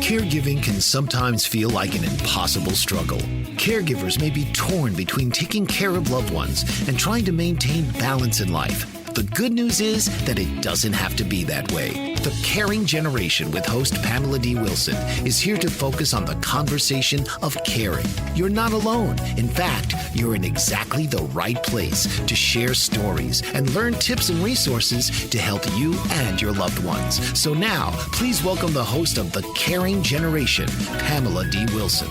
Caregiving can sometimes feel like an impossible struggle. Caregivers may be torn between taking care of loved ones and trying to maintain balance in life. The good news is that it doesn't have to be that way. The Caring Generation with host Pamela D Wilson is here to focus on the conversation of caring. You're not alone. In fact, you're in exactly the right place to share stories and learn tips and resources to help you and your loved ones. So now, please welcome the host of The Caring Generation, Pamela D Wilson.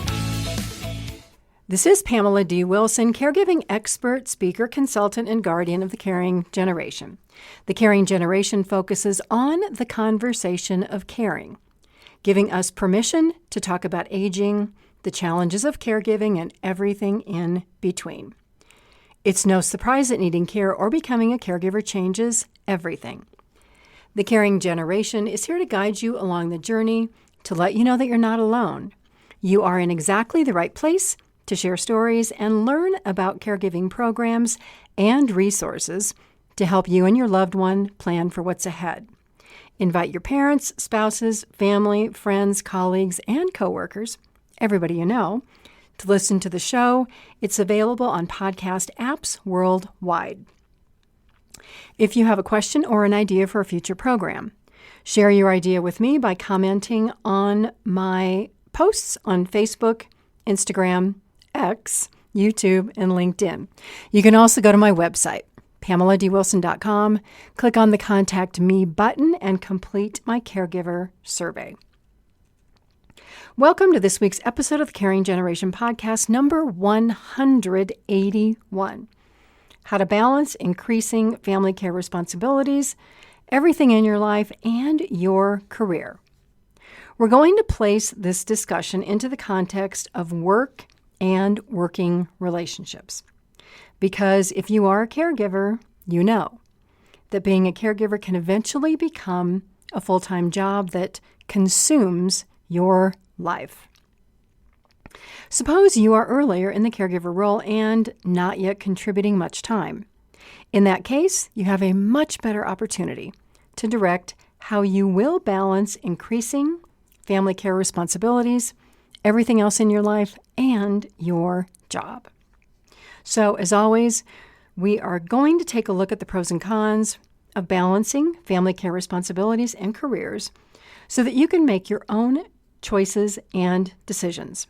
This is Pamela D. Wilson, caregiving expert, speaker, consultant, and guardian of the Caring Generation. The Caring Generation focuses on the conversation of caring, giving us permission to talk about aging, the challenges of caregiving, and everything in between. It's no surprise that needing care or becoming a caregiver changes everything. The Caring Generation is here to guide you along the journey, to let you know that you're not alone. You are in exactly the right place to share stories and learn about caregiving programs and resources to help you and your loved one plan for what's ahead. Invite your parents, spouses, family, friends, colleagues, and coworkers, everybody you know, to listen to the show. It's available on podcast apps worldwide. If you have a question or an idea for a future program, share your idea with me by commenting on my posts on Facebook, Instagram, X, YouTube, and LinkedIn. You can also go to my website, PamelaDWilson.com, click on the Contact Me button, and complete my caregiver survey. Welcome to this week's episode of the Caring Generation podcast, number 181. How to balance increasing family care responsibilities, everything in your life, and your career. We're going to place this discussion into the context of work and working relationships. Because if you are a caregiver, you know that being a caregiver can eventually become a full-time job that consumes your life. Suppose you are earlier in the caregiver role and not yet contributing much time. In that case, you have a much better opportunity to direct how you will balance increasing family care responsibilities, everything else in your life, and your job. So, as always, we are going to take a look at the pros and cons of balancing family care responsibilities and careers so that you can make your own choices and decisions.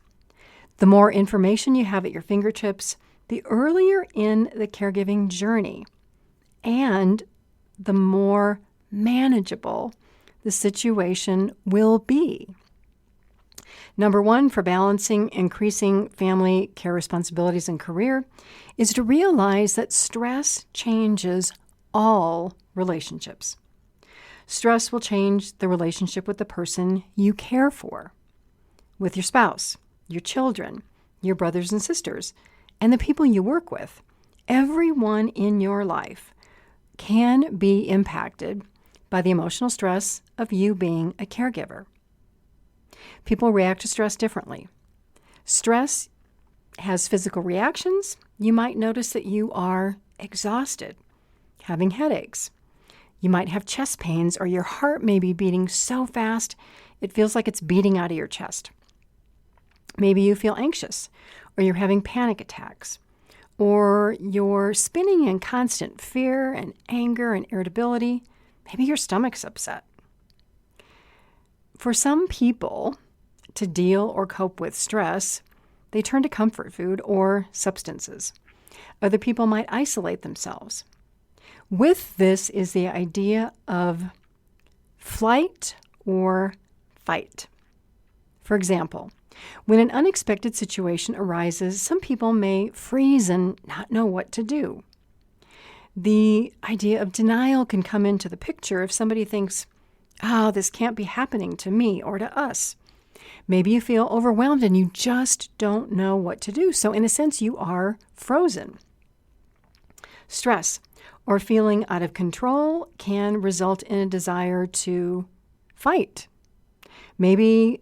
The more information you have at your fingertips, the earlier in the caregiving journey, and the more manageable the situation will be. Number one, for balancing increasing family care responsibilities and career, is to realize that stress changes all relationships. Stress will change the relationship with the person you care for, with your spouse, your children, your brothers and sisters, and the people you work with. Everyone in your life can be impacted by the emotional stress of you being a caregiver. People react to stress differently. Stress has physical reactions. You might notice that you are exhausted, having headaches. You might have chest pains, or your heart may be beating so fast it feels like it's beating out of your chest. Maybe you feel anxious, or you're having panic attacks, or you're spinning in constant fear and anger and irritability. Maybe your stomach's upset. For some people, to deal or cope with stress, they turn to comfort food or substances. Other people might isolate themselves. With this is the idea of flight or fight. For example, when an unexpected situation arises, some people may freeze and not know what to do. The idea of denial can come into the picture if somebody thinks, this can't be happening to me or to us. Maybe you feel overwhelmed and you just don't know what to do. So in a sense, you are frozen. Stress or feeling out of control can result in a desire to fight. Maybe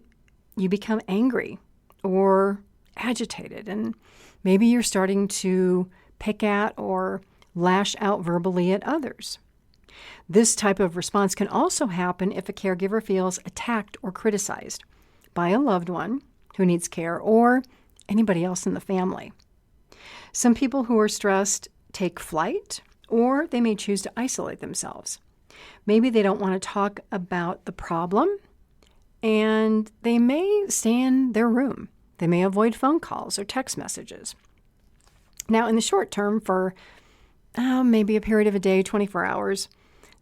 you become angry or agitated, and maybe you're starting to pick at or lash out verbally at others. This type of response can also happen if a caregiver feels attacked or criticized by a loved one who needs care or anybody else in the family. Some people who are stressed take flight, or they may choose to isolate themselves. Maybe they don't want to talk about the problem, and they may stay in their room. They may avoid phone calls or text messages. Now, in the short term, for maybe a period of a day, 24 hours,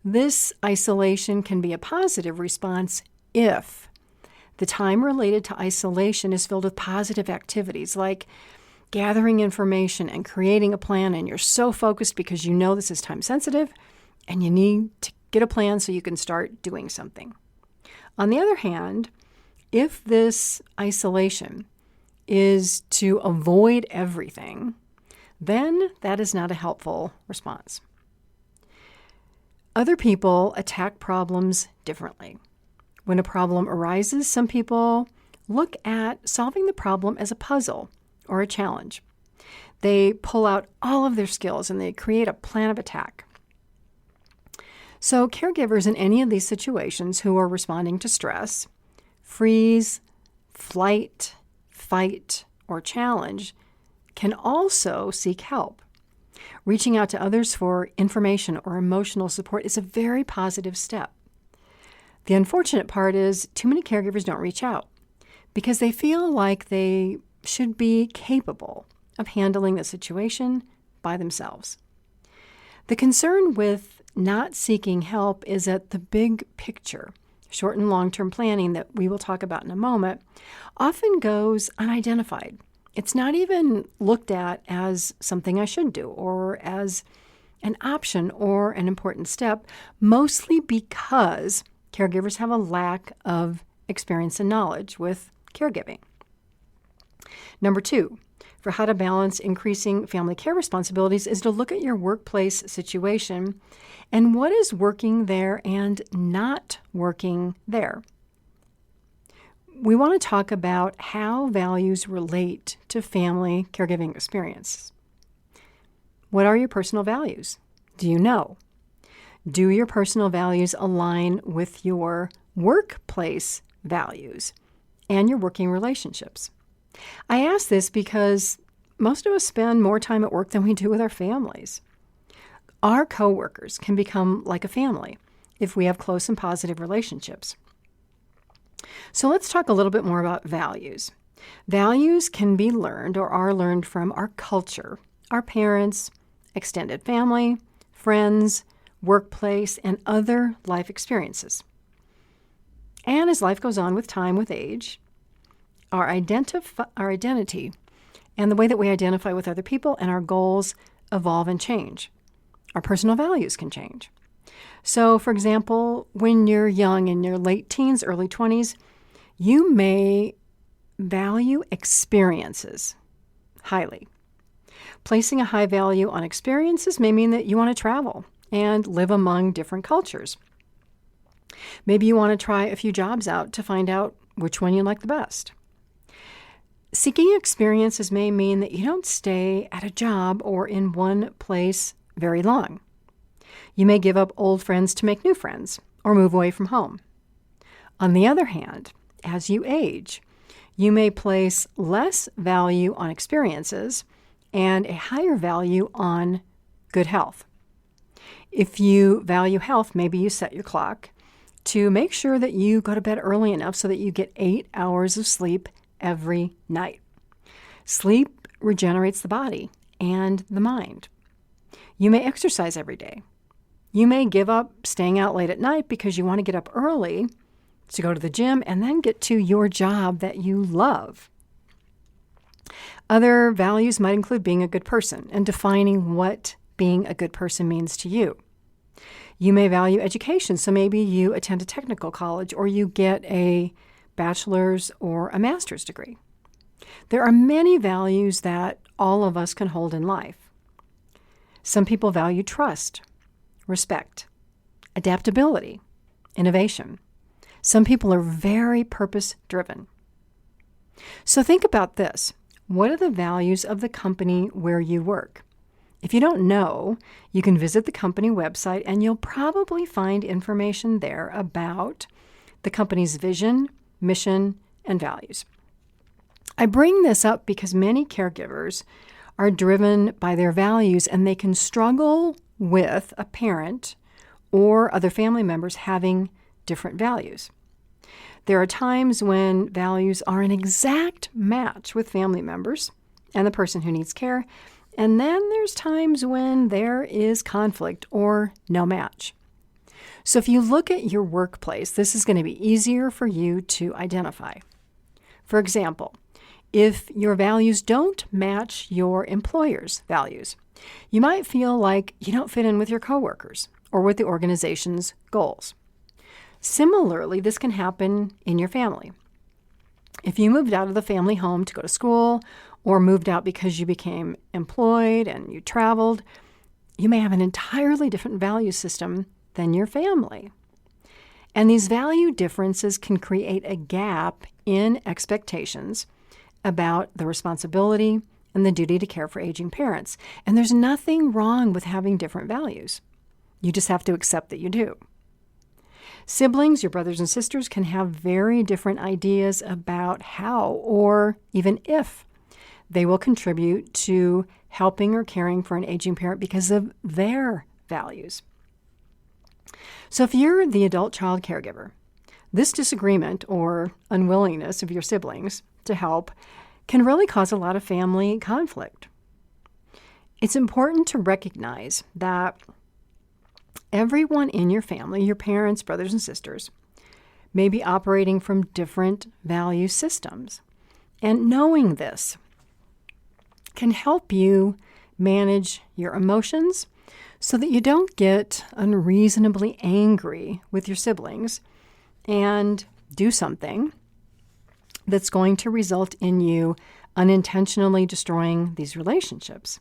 this isolation can be a positive response if the time related to isolation is filled with positive activities like gathering information and creating a plan, and you're so focused because you know this is time sensitive and you need to get a plan so you can start doing something. On the other hand, if this isolation is to avoid everything, then that is not a helpful response. Other people attack problems differently. When a problem arises, some people look at solving the problem as a puzzle or a challenge. They pull out all of their skills and they create a plan of attack. So caregivers in any of these situations who are responding to stress, freeze, flight, fight, or challenge can also seek help. Reaching out to others for information or emotional support is a very positive step. The unfortunate part is too many caregivers don't reach out because they feel like they should be capable of handling the situation by themselves. The concern with not seeking help is that the big picture, short and long-term planning that we will talk about in a moment, often goes unidentified. It's not even looked at as something I should do or as an option or an important step, mostly because caregivers have a lack of experience and knowledge with caregiving. Number 2, for how to balance increasing family care responsibilities is to look at your workplace situation and what is working there and not working there. We want to talk about how values relate to family caregiving experience. What are your personal values? Do you know? Do your personal values align with your workplace values and your working relationships? I ask this because most of us spend more time at work than we do with our families. Our coworkers can become like a family if we have close and positive relationships. So let's talk a little bit more about values. Values can be learned or are learned from our culture, our parents, extended family, friends, workplace, and other life experiences. And as life goes on with time, with age, our identity and the way that we identify with other people and our goals evolve and change. Our personal values can change. So, for example, when you're young, in your late teens, early 20s, you may value experiences highly. Placing a high value on experiences may mean that you want to travel and live among different cultures. Maybe you want to try a few jobs out to find out which one you like the best. Seeking experiences may mean that you don't stay at a job or in one place very long. You may give up old friends to make new friends or move away from home. On the other hand, as you age, you may place less value on experiences and a higher value on good health. If you value health, maybe you set your clock to make sure that you go to bed early enough so that you get 8 hours of sleep every night. Sleep regenerates the body and the mind. You may exercise every day. You may give up staying out late at night because you want to get up early to go to the gym and then get to your job that you love. Other values might include being a good person and defining what being a good person means to you. You may value education, so maybe you attend a technical college or you get a bachelor's or a master's degree. There are many values that all of us can hold in life. Some people value trust, respect, adaptability, innovation. Some people are very purpose-driven. So think about this. What are the values of the company where you work? If you don't know, you can visit the company website and you'll probably find information there about the company's vision, mission, and values. I bring this up because many caregivers are driven by their values, and they can struggle with a parent or other family members having different values. There are times when values are an exact match with family members and the person who needs care, and then there's times when there is conflict or no match. So if you look at your workplace, this is going to be easier for you to identify. For example, if your values don't match your employer's values, you might feel like you don't fit in with your coworkers or with the organization's goals. Similarly, this can happen in your family. If you moved out of the family home to go to school or moved out because you became employed and you traveled, you may have an entirely different value system than your family. And these value differences can create a gap in expectations about the responsibility and the duty to care for aging parents. And there's nothing wrong with having different values. You just have to accept that you do. Siblings, your brothers and sisters, can have very different ideas about how or even if they will contribute to helping or caring for an aging parent because of their values. So if you're the adult child caregiver, this disagreement or unwillingness of your siblings to help can really cause a lot of family conflict. It's important to recognize that everyone in your family, your parents, brothers and sisters, may be operating from different value systems. And knowing this can help you manage your emotions so that you don't get unreasonably angry with your siblings and do something that's going to result in you unintentionally destroying these relationships.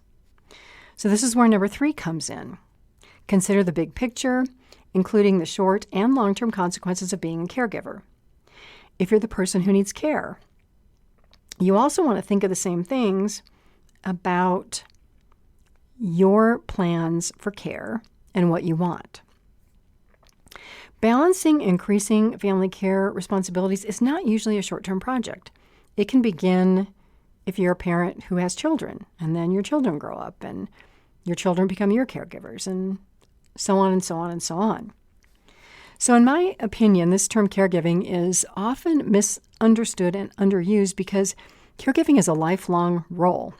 So this is where number 3 comes in. Consider the big picture, including the short and long-term consequences of being a caregiver. If you're the person who needs care, you also want to think of the same things about your plans for care and what you want. Balancing increasing family care responsibilities is not usually a short-term project. It can begin if you're a parent who has children, and then your children grow up, and your children become your caregivers, and so on and so on and so on. So in my opinion, this term caregiving is often misunderstood and underused because caregiving is a lifelong role.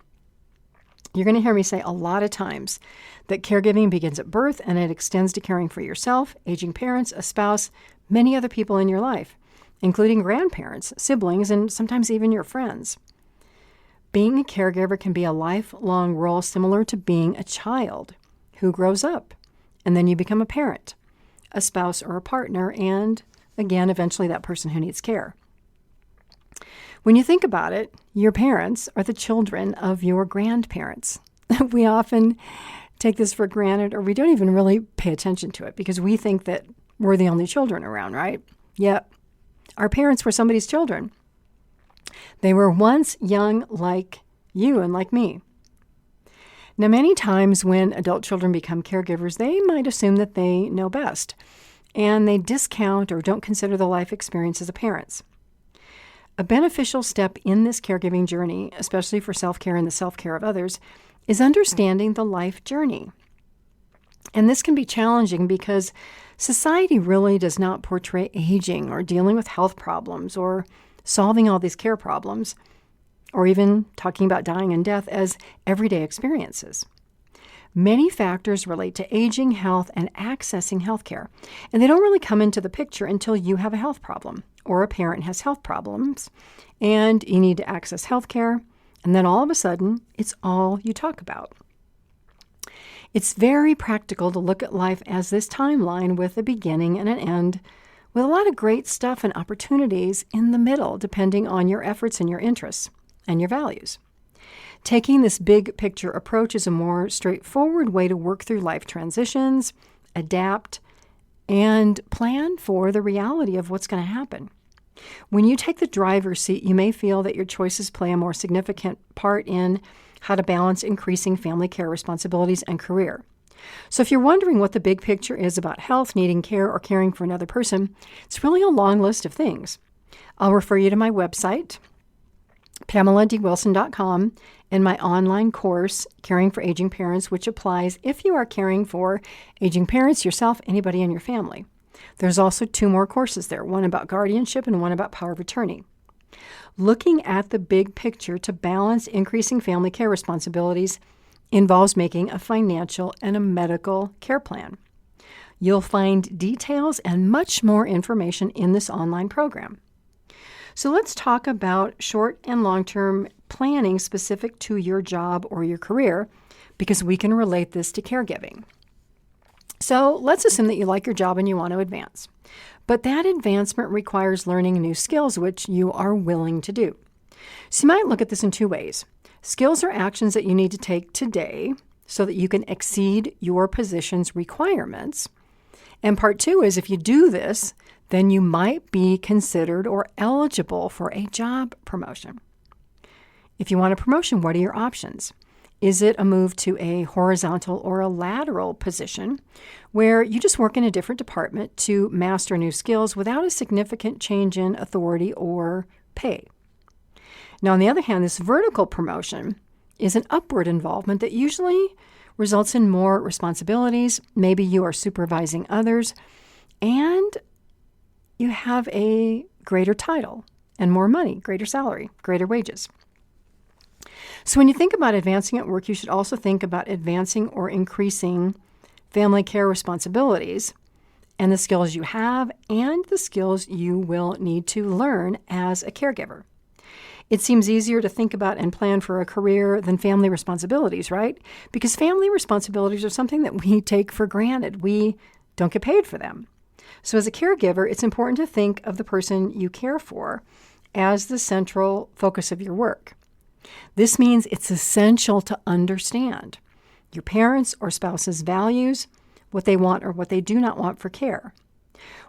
You're going to hear me say a lot of times that caregiving begins at birth and it extends to caring for yourself, aging parents, a spouse, many other people in your life, including grandparents, siblings, and sometimes even your friends. Being a caregiver can be a lifelong role similar to being a child who grows up, and then you become a parent, a spouse, or a partner, and again, eventually that person who needs care. When you think about it, your parents are the children of your grandparents. We often take this for granted, or we don't even really pay attention to it because we think that we're the only children around, right? Yep. Our parents were somebody's children. They were once young like you and like me. Now, many times when adult children become caregivers, they might assume that they know best, and they discount or don't consider the life experiences of parents. A beneficial step in this caregiving journey, especially for self-care and the self-care of others, is understanding the life journey. And this can be challenging because society really does not portray aging or dealing with health problems or solving all these care problems, or even talking about dying and death as everyday experiences. Many factors relate to aging, health, and accessing health care, and they don't really come into the picture until you have a health problem or a parent has health problems and you need to access health care, and then all of a sudden, it's all you talk about. It's very practical to look at life as this timeline with a beginning and an end, with a lot of great stuff and opportunities in the middle, depending on your efforts and your interests and your values. Taking this big picture approach is a more straightforward way to work through life transitions, adapt, and plan for the reality of what's going to happen. When you take the driver's seat, you may feel that your choices play a more significant part in how to balance increasing family care responsibilities and career. So if you're wondering what the big picture is about health, needing care, or caring for another person, it's really a long list of things. I'll refer you to my website, PamelaDWilson.com, and my online course, Caring for Aging Parents, which applies if you are caring for aging parents, yourself, anybody in your family. There's also 2 more courses there, one about guardianship and one about power of attorney. Looking at the big picture to balance increasing family care responsibilities involves making a financial and a medical care plan. You'll find details and much more information in this online program. So let's talk about short and long-term planning specific to your job or your career, because we can relate this to caregiving. So let's assume that you like your job and you want to advance. But that advancement requires learning new skills, which you are willing to do. So you might look at this in 2 ways. Skills are actions that you need to take today so that you can exceed your position's requirements. And part 2 is if you do this, then you might be considered or eligible for a job promotion. If you want a promotion, what are your options? Is it a move to a horizontal or a lateral position where you just work in a different department to master new skills without a significant change in authority or pay? Now, on the other hand, this vertical promotion is an upward involvement that usually results in more responsibilities. Maybe you are supervising others, and you have a greater title and more money, greater salary, greater wages. So when you think about advancing at work, you should also think about advancing or increasing family care responsibilities and the skills you have and the skills you will need to learn as a caregiver. It seems easier to think about and plan for a career than family responsibilities, right? Because family responsibilities are something that we take for granted. We don't get paid for them. So as a caregiver, it's important to think of the person you care for as the central focus of your work. This means it's essential to understand your parents' or spouse's values, what they want or what they do not want for care.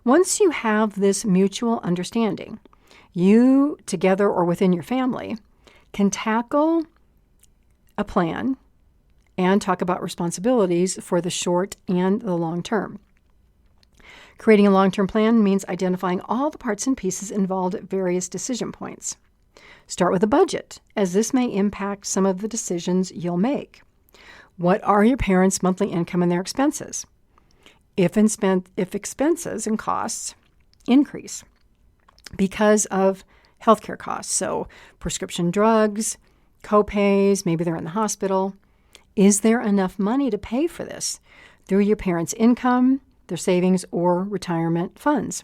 Once you have this mutual understanding, you, together or within your family, can tackle a plan and talk about responsibilities for the short and the long term. Creating a long-term plan means identifying all the parts and pieces involved at various decision points. Start with a budget, as this may impact some of the decisions you'll make. What are your parents' monthly income and their expenses? If expenses and costs increase because of healthcare costs, so prescription drugs, co-pays, maybe they're in the hospital, is there enough money to pay for this through your parents' income, their savings, or retirement funds?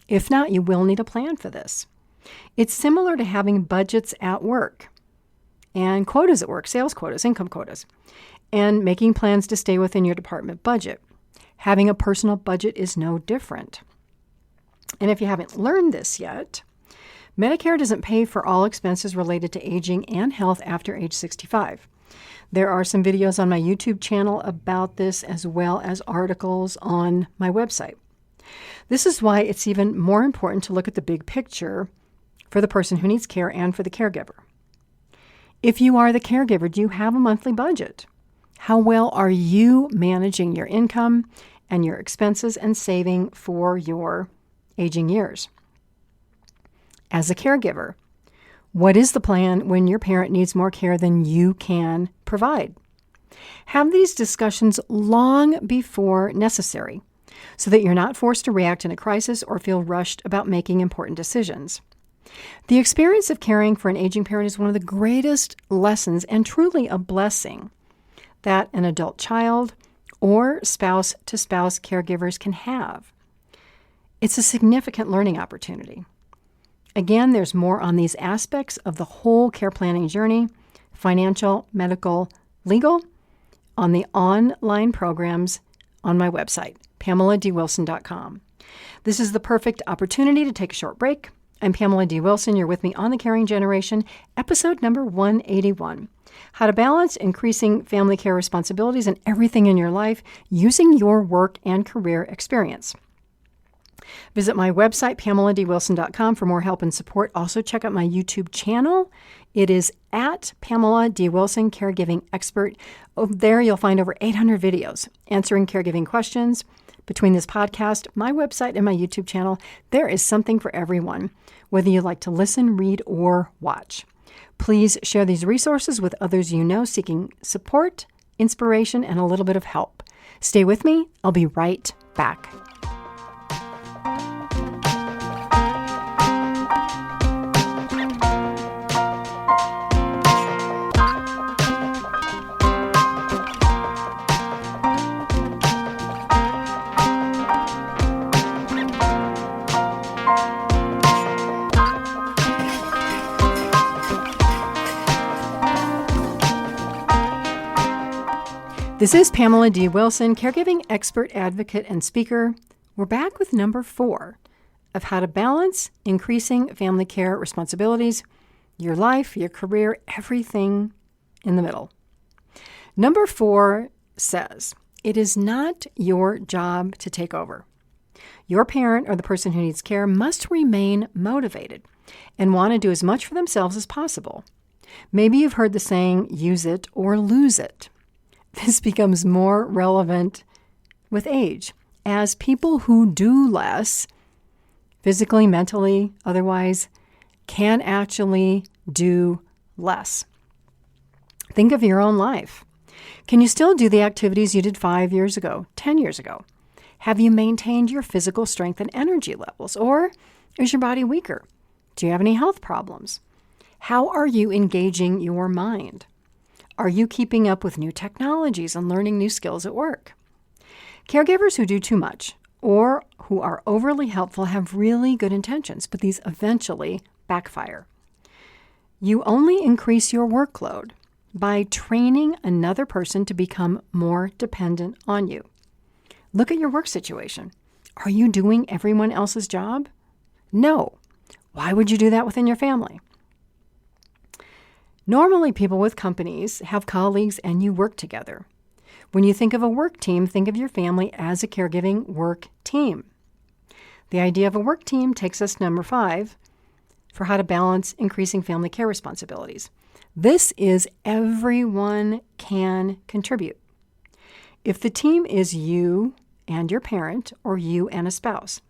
If not, you will need a plan for this. It's similar to having budgets at work and quotas at work, sales quotas, income quotas, and making plans to stay within your department budget. Having a personal budget is no different. And if you haven't learned this yet, Medicare doesn't pay for all expenses related to aging and health after age 65. There are some videos on my YouTube channel about this, as well as articles on my website. This is why it's even more important to look at the big picture for the person who needs care and for the caregiver. If you are the caregiver, do you have a monthly budget? How well are you managing your income and your expenses and saving for your aging years? As a caregiver, what is the plan when your parent needs more care than you can provide? Have these discussions long before necessary so that you're not forced to react in a crisis or feel rushed about making important decisions. The experience of caring for an aging parent is one of the greatest lessons and truly a blessing that an adult child or spouse-to-spouse caregivers can have. It's a significant learning opportunity. Again, there's more on these aspects of the whole care planning journey, financial, medical, legal, on the online programs on my website, PamelaDWilson.com. This is the perfect opportunity to take a short break. I'm Pamela D. Wilson. You're with me on The Caring Generation, episode number 181. How to balance increasing family care responsibilities and everything in your life using your work and career experience. Visit my website, PamelaDWilson.com, for more help and support. Also, check out my YouTube channel. It is at Pamela D Wilson, Caregiving Expert. There you'll find over 800 videos answering caregiving questions. Between this podcast, my website, and my YouTube channel, there is something for everyone, whether you like to listen, read, or watch. Please share these resources with others you know seeking support, inspiration, and a little bit of help. Stay with me. I'll be right back. This is Pamela D Wilson, caregiving expert, advocate, and speaker. We're back with number 4 of how to balance increasing family care responsibilities, your life, your career, everything in the middle. Number 4 says, it is not your job to take over. Your parent or the person who needs care must remain motivated and want to do as much for themselves as possible. Maybe you've heard the saying, use it or lose it. This becomes more relevant with age, as people who do less, physically, mentally, otherwise, can actually do less. Think of your own life. Can you still do the activities you did 5 years ago, 10 years ago? Have you maintained your physical strength and energy levels, or is your body weaker? Do you have any health problems? How are you engaging your mind? Are you keeping up with new technologies and learning new skills at work? Caregivers who do too much or who are overly helpful have really good intentions, but these eventually backfire. You only increase your workload by training another person to become more dependent on you. Look at your work situation. Are you doing everyone else's job? No. Why would you do that within your family? Normally, people with companies have colleagues and you work together. When you think of a work team, think of your family as a caregiving work team. The idea of a work team takes us to number 5 for how to balance increasing family care responsibilities. This is everyone can contribute. If the team is you and your parent or you and a spouse,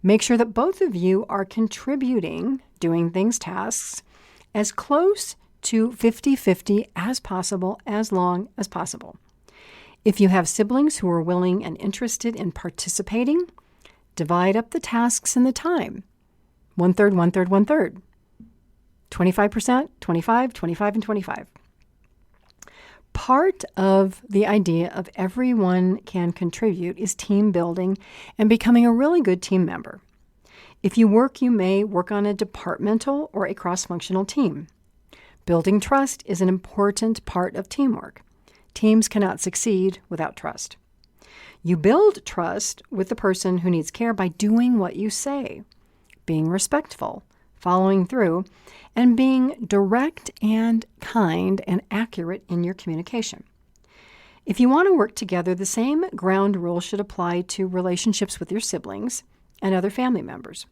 make sure that both of you are contributing, doing things, tasks, as close to 50-50 as possible, as long as possible. If you have siblings who are willing and interested in participating, divide up the tasks and the time. 1/3, 1/3, 1/3. 25%, 25, 25, and 25. Part of the idea of everyone can contribute is team building and becoming a really good team member. If you work, you may work on a departmental or a cross-functional team. Building trust is an important part of teamwork. Teams cannot succeed without trust. You build trust with the person who needs care by doing what you say, being respectful, following through, and being direct and kind and accurate in your communication. If you want to work together, the same ground rules should apply to relationships with your siblings and other family members.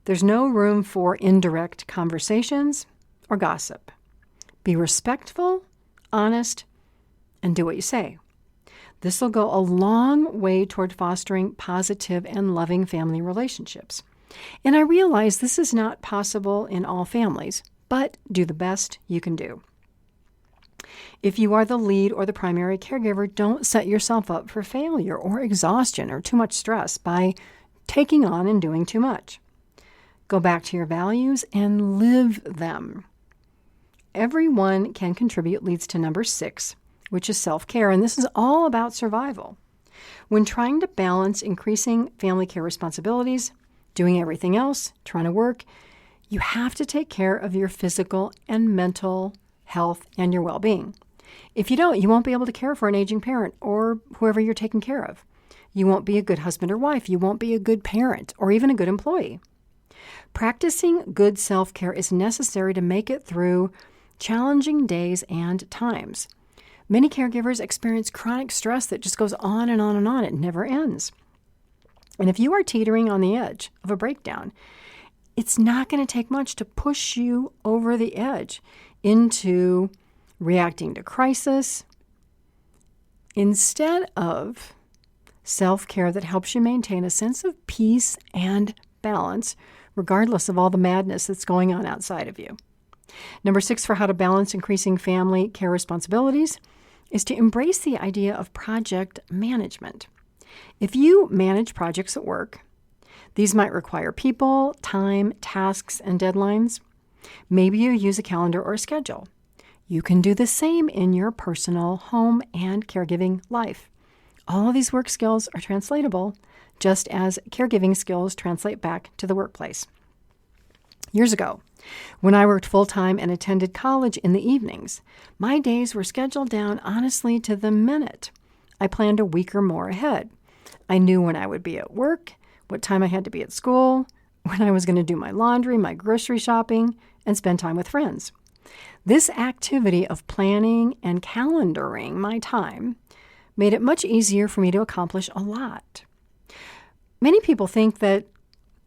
There's no room for indirect conversations or gossip. Be respectful, honest, and do what you say. This will go a long way toward fostering positive and loving family relationships. And I realize this is not possible in all families, but do the best you can do. If you are the lead or the primary caregiver, don't set yourself up for failure or exhaustion or too much stress by taking on and doing too much. Go back to your values and live them. Everyone can contribute leads to number 6, which is self-care, and this is all about survival. When trying to balance increasing family care responsibilities, doing everything else, trying to work, you have to take care of your physical and mental health and your well-being. If you don't, you won't be able to care for an aging parent or whoever you're taking care of. You won't be a good husband or wife. You won't be a good parent or even a good employee. Practicing good self-care is necessary to make it through challenging days and times. Many caregivers experience chronic stress that just goes on and on and on. It never ends. And if you are teetering on the edge of a breakdown, it's not going to take much to push you over the edge into reacting to crisis instead of self-care that helps you maintain a sense of peace and balance, regardless of all the madness that's going on outside of you. Number 6 for how to balance increasing family care responsibilities is to embrace the idea of project management. If you manage projects at work, these might require people, time, tasks, and deadlines. Maybe you use a calendar or a schedule. You can do the same in your personal home and caregiving life. All of these work skills are translatable, just as caregiving skills translate back to the workplace. Years ago, when I worked full-time and attended college in the evenings, my days were scheduled down honestly to the minute. I planned a week or more ahead. I knew when I would be at work, what time I had to be at school, when I was going to do my laundry, my grocery shopping, and spend time with friends. This activity of planning and calendaring my time made it much easier for me to accomplish a lot. Many people think that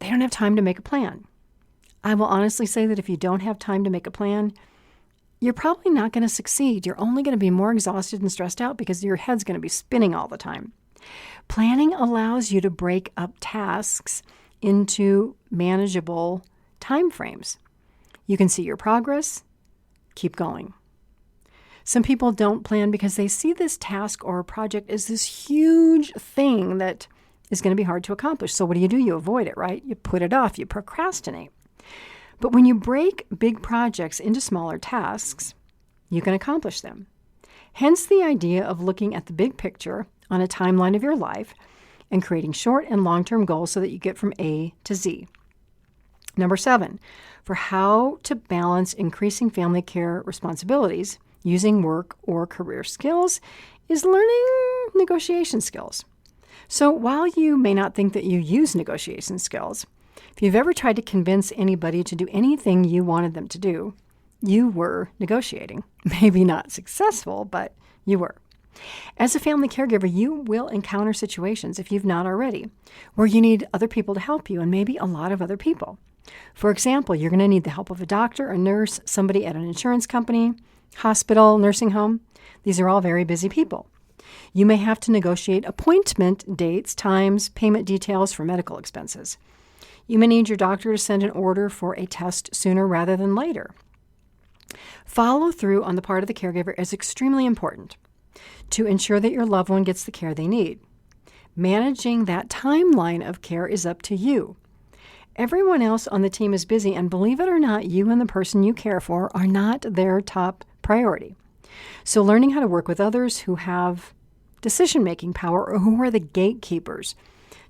they don't have time to make a plan. I will honestly say that if you don't have time to make a plan, you're probably not going to succeed. You're only going to be more exhausted and stressed out because your head's going to be spinning all the time. Planning allows you to break up tasks into manageable time frames. You can see your progress, keep going. Some people don't plan because they see this task or project as this huge thing that is going to be hard to accomplish. So what do? You avoid it, right? You put it off, you procrastinate. But when you break big projects into smaller tasks, you can accomplish them. Hence the idea of looking at the big picture on a timeline of your life and creating short and long-term goals so that you get from A to Z. Number 7, for how to balance increasing family care responsibilities using work or career skills is learning negotiation skills. So while you may not think that you use negotiation skills, if you've ever tried to convince anybody to do anything you wanted them to do, you were negotiating. Maybe not successful, but you were. As a family caregiver, you will encounter situations, if you've not already, where you need other people to help you and maybe a lot of other people. For example, you're going to need the help of a doctor, a nurse, somebody at an insurance company, hospital, nursing home. These are all very busy people. You may have to negotiate appointment dates, times, payment details for medical expenses. You may need your doctor to send an order for a test sooner rather than later. Follow through on the part of the caregiver is extremely important to ensure that your loved one gets the care they need. Managing that timeline of care is up to you. Everyone else on the team is busy, and believe it or not, you and the person you care for are not their top priority. So learning how to work with others who have decision-making power or who are the gatekeepers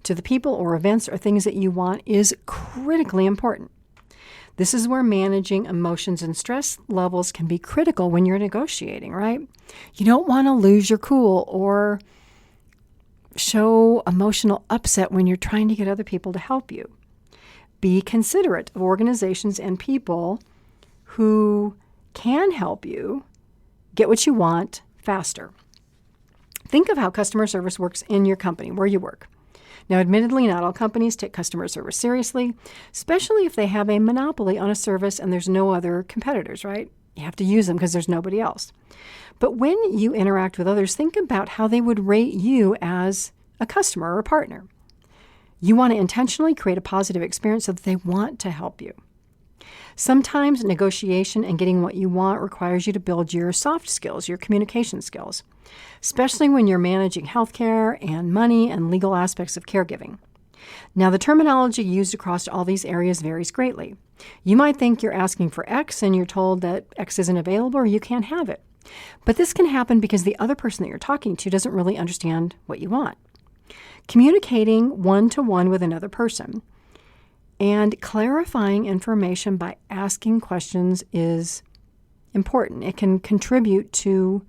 to the people or events or things that you want is critically important. This is where managing emotions and stress levels can be critical when you're negotiating, right? You don't want to lose your cool or show emotional upset when you're trying to get other people to help you. Be considerate of organizations and people who can help you get what you want faster. Think of how customer service works in your company where you work. Now, admittedly, not all companies take customer service seriously, especially if they have a monopoly on a service and there's no other competitors, right? You have to use them because there's nobody else. But when you interact with others, think about how they would rate you as a customer or a partner. You want to intentionally create a positive experience so that they want to help you. Sometimes negotiation and getting what you want requires you to build your soft skills, your communication skills, especially when you're managing healthcare and money and legal aspects of caregiving. Now, the terminology used across all these areas varies greatly. You might think you're asking for X and you're told that X isn't available or you can't have it. But this can happen because the other person that you're talking to doesn't really understand what you want. Communicating one-to-one with another person and clarifying information by asking questions is important. It can contribute to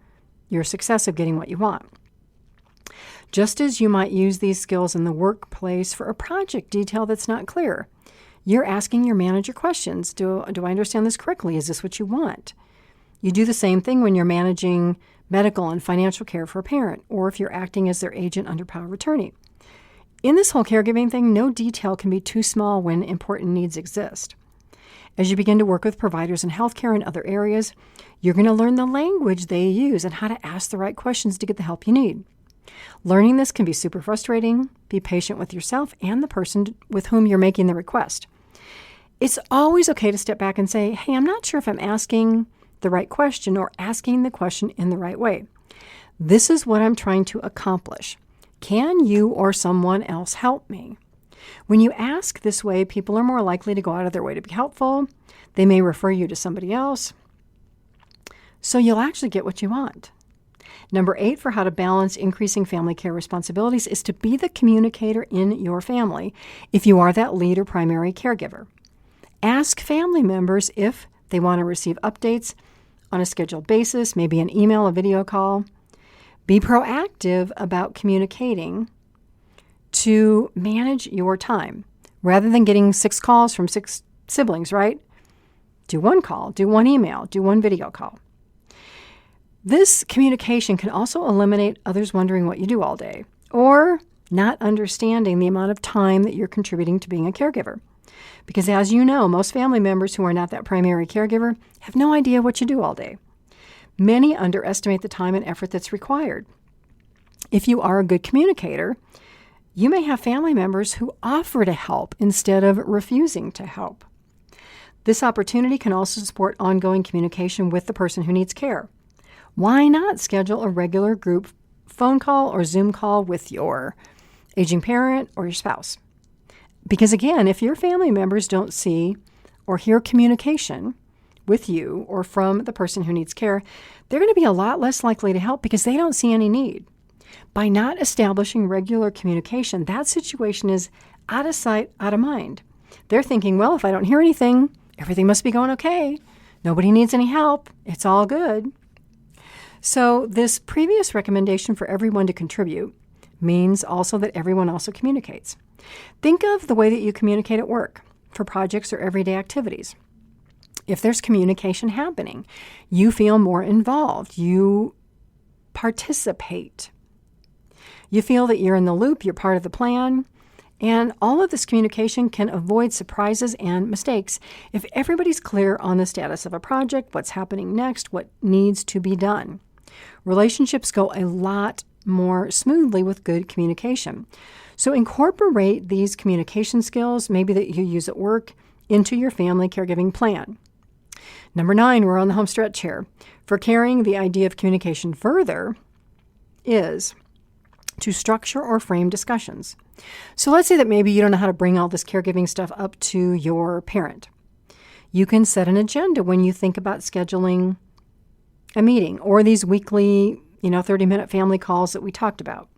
your success of getting what you want. Just as you might use these skills in the workplace for a project detail that's not clear, you're asking your manager questions. Do I understand this correctly? Is this what you want? You do the same thing when you're managing medical and financial care for a parent, or if you're acting as their agent under power of attorney. In this whole caregiving thing, no detail can be too small when important needs exist. As you begin to work with providers in healthcare and other areas, you're going to learn the language they use and how to ask the right questions to get the help you need. Learning this can be super frustrating. Be patient with yourself and the person with whom you're making the request. It's always okay to step back and say, hey, I'm not sure if I'm asking the right question or asking the question in the right way. This is what I'm trying to accomplish. Can you or someone else help me? When you ask this way, people are more likely to go out of their way to be helpful. They may refer you to somebody else. So you'll actually get what you want. Number 8 for how to balance increasing family care responsibilities is to be the communicator in your family if you are that lead or primary caregiver. Ask family members if they want to receive updates on a scheduled basis, maybe an email, a video call. Be proactive about communicating to manage your time rather than getting 6 calls from 6 siblings, right? Do 1 call, do 1 email, do 1 video call. This communication can also eliminate others wondering what you do all day or not understanding the amount of time that you're contributing to being a caregiver. Because as you know, most family members who are not that primary caregiver have no idea what you do all day. Many underestimate the time and effort that's required. If you are a good communicator, you may have family members who offer to help instead of refusing to help. This opportunity can also support ongoing communication with the person who needs care. Why not schedule a regular group phone call or Zoom call with your aging parent or your spouse? Because again, if your family members don't see or hear communication with you or from the person who needs care, they're going to be a lot less likely to help because they don't see any need. By not establishing regular communication, that situation is out of sight, out of mind. They're thinking, well, if I don't hear anything, everything must be going okay. Nobody needs any help. It's all good. So this previous recommendation for everyone to contribute means also that everyone also communicates. Think of the way that you communicate at work for projects or everyday activities. If there's communication happening, you feel more involved. You participate. You feel that you're in the loop, you're part of the plan, and all of this communication can avoid surprises and mistakes if everybody's clear on the status of a project, what's happening next, what needs to be done. Relationships go a lot more smoothly with good communication. So incorporate these communication skills, maybe that you use at work, into your family caregiving plan. Number 9, we're on the home stretch here. For carrying the idea of communication further is to structure or frame discussions. So let's say that maybe you don't know how to bring all this caregiving stuff up to your parent. You can set an agenda when you think about scheduling a meeting or these weekly, 30-minute family calls that we talked about.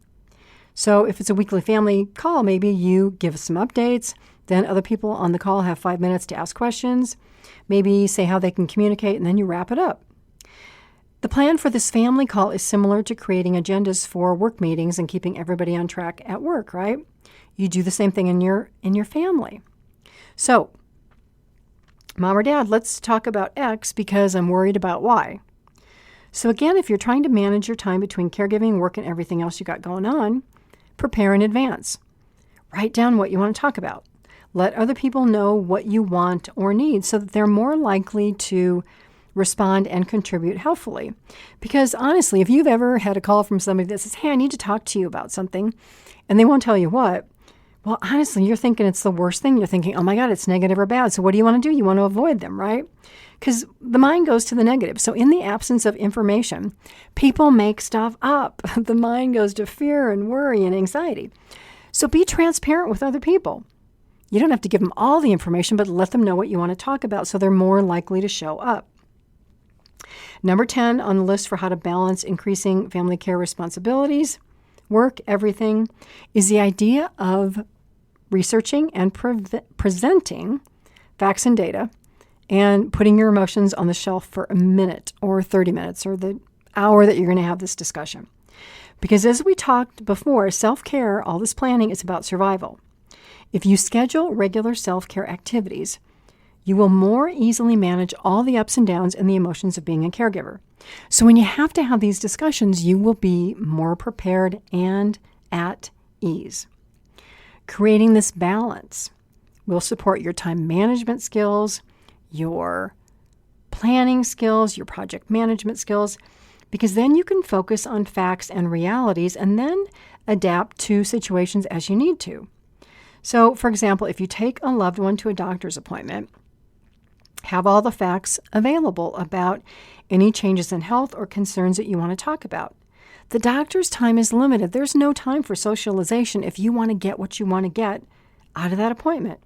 So if it's a weekly family call, maybe you give some updates, then other people on the call have 5 minutes to ask questions, maybe say how they can communicate, and then you wrap it up. The plan for this family call is similar to creating agendas for work meetings and keeping everybody on track at work, right? You do the same thing in your family. So, Mom or Dad, let's talk about X because I'm worried about Y. So again, if you're trying to manage your time between caregiving, work, and everything else you got going on, prepare in advance. Write down what you want to talk about. Let other people know what you want or need so that they're more likely to respond and contribute helpfully. Because honestly, if you've ever had a call from somebody that says, hey, I need to talk to you about something, and they won't tell you what, well, honestly, you're thinking it's the worst thing. You're thinking, oh my God, it's negative or bad. So what do you want to do? You want to avoid them, right? Because the mind goes to the negative. So in the absence of information, people make stuff up. The mind goes to fear and worry and anxiety. So be transparent with other people. You don't have to give them all the information, but let them know what you want to talk about so they're more likely to show up. Number 10 on the list for how to balance increasing family care responsibilities, work, everything, is the idea of researching and presenting facts and data and putting your emotions on the shelf for a minute or 30 minutes or the hour that you're going to have this discussion. Because as we talked before, self-care, all this planning is about survival. If you schedule regular self-care activities, you will more easily manage all the ups and downs and the emotions of being a caregiver. So when you have to have these discussions, you will be more prepared and at ease. Creating this balance will support your time management skills, your planning skills, your project management skills, because then you can focus on facts and realities and then adapt to situations as you need to. So, for example, if you take a loved one to a doctor's appointment, have all the facts available about any changes in health or concerns that you want to talk about. The doctor's time is limited. There's no time for socialization if you want to get what you want to get out of that appointment.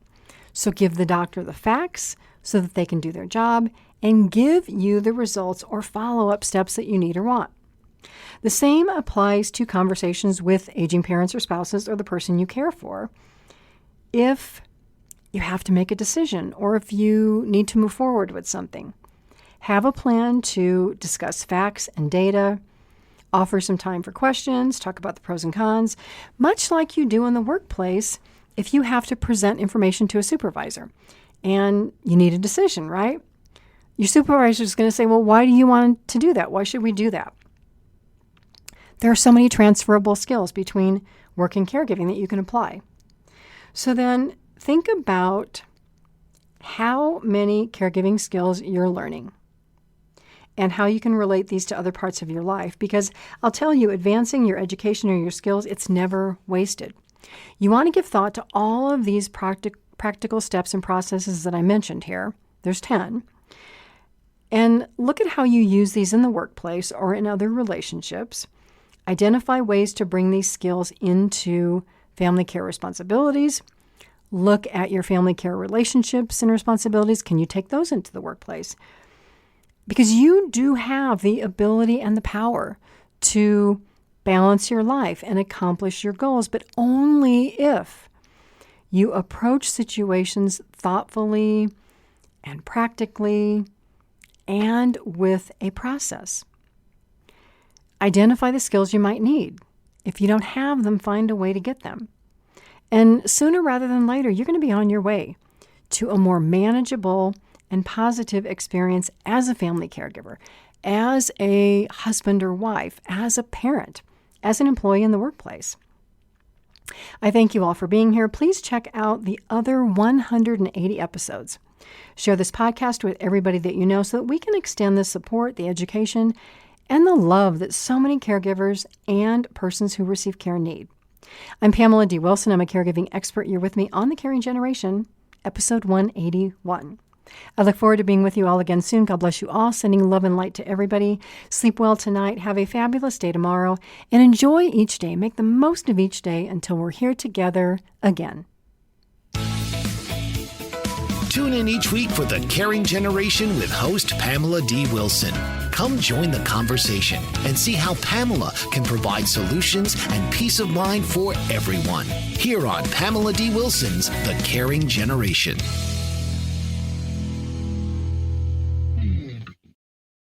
So give the doctor the facts so that they can do their job and give you the results or follow-up steps that you need or want. The same applies to conversations with aging parents or spouses or the person you care for. If you have to make a decision or if you need to move forward with something, have a plan to discuss facts and data, offer some time for questions, talk about the pros and cons, much like you do in the workplace if you have to present information to a supervisor and you need a decision, right? Your supervisor is going to say, well, why do you want to do that? Why should we do that? There are so many transferable skills between work and caregiving that you can apply. So then think about how many caregiving skills you're learning and how you can relate these to other parts of your life. Because I'll tell you, advancing your education or your skills, it's never wasted. You want to give thought to all of these practical steps and processes that I mentioned here. There's 10. And look at how you use these in the workplace or in other relationships. Identify ways to bring these skills into family care responsibilities. Look at your family care relationships and responsibilities. Can you take those into the workplace? Because you do have the ability and the power to balance your life and accomplish your goals, but only if you approach situations thoughtfully and practically and with a process. Identify the skills you might need. If you don't have them, find a way to get them. And sooner rather than later, you're going to be on your way to a more manageable and positive experience as a family caregiver, as a husband or wife, as a parent, as an employee in the workplace. I thank you all for being here. Please check out the other 180 episodes. Share this podcast with everybody that you know so that we can extend the support, the education, and the love that so many caregivers and persons who receive care need. I'm Pamela D Wilson. I'm a caregiving expert. You're with me on The Caring Generation, episode 181. I look forward to being with you all again soon. God bless you all. Sending love and light to everybody. Sleep well tonight. Have a fabulous day tomorrow. And enjoy each day. Make the most of each day until we're here together again. Tune in each week for The Caring Generation with host Pamela D Wilson. Come join the conversation and see how Pamela can provide solutions and peace of mind for everyone. Here on Pamela D Wilson's The Caring Generation.